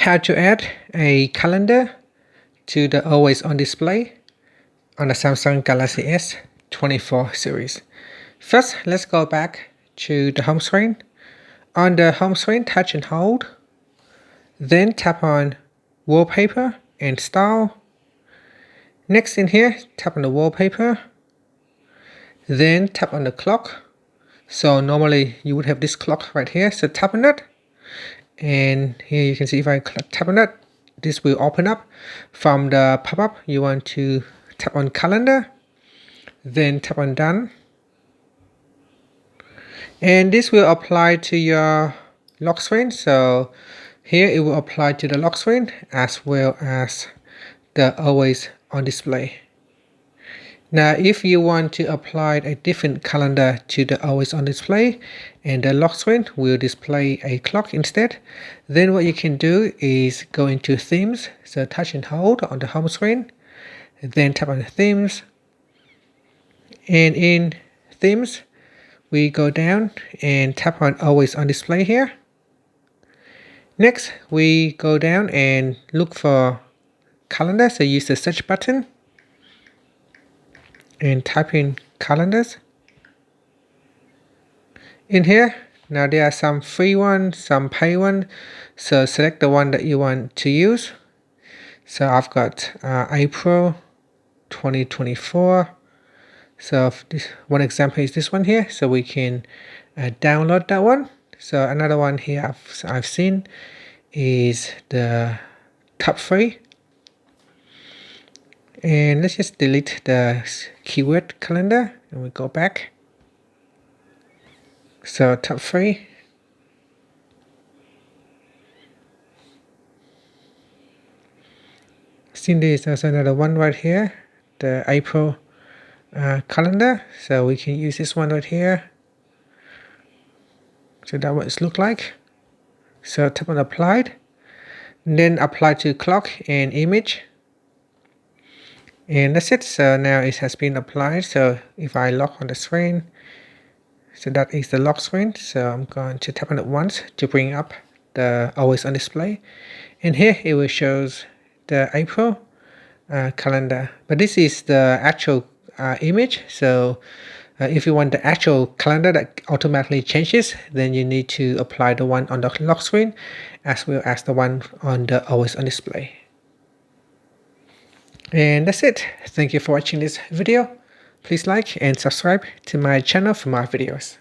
how to add a calendar to the always on display on the Samsung Galaxy S24 series. First, let's go back to the home screen. On the home screen, touch and hold. Then tap on wallpaper and style. Next in here, tap on the wallpaper. Then tap on the clock. So normally you would have this clock right here. So tap on it. And here you can see if I tap on it, this will open up. From the pop-up, you want to tap on calendar. Then tap on done. And this will apply to your lock screen. So here it will apply to the lock screen as well as the always on display. Now if you want to apply a different calendar to the always on display and the lock screen will display a clock instead, then what you can do is go into themes. So touch and hold on the home screen, then tap on themes, and in themes we go down and tap on always on display here. Next we go down and look for calendar, so use the search button and type in calendars. In here, now there are some free ones, some pay ones, so select the one that you want to use. So I've got April 2024. So this one example is this one here, so we can download that one. So another one here I've seen is the top 3. And let's just delete the keyword calendar and we go back. So top 3. Since there's another one right here, the April calendar. So we can use this one right here. So that's what it looks like. So tap on applied. And then apply to clock and image. And that's it. So now it has been applied. So if I lock on the screen, so that is the lock screen. So I'm going to tap on it once to bring up the always on display. And here it will show the April calendar. But this is the actual image. So if you want the actual calendar that automatically changes, then you need to apply the one on the lock screen as well as the one on the always on display. And that's it. Thank you for watching this video. Please like and subscribe to my channel for more videos.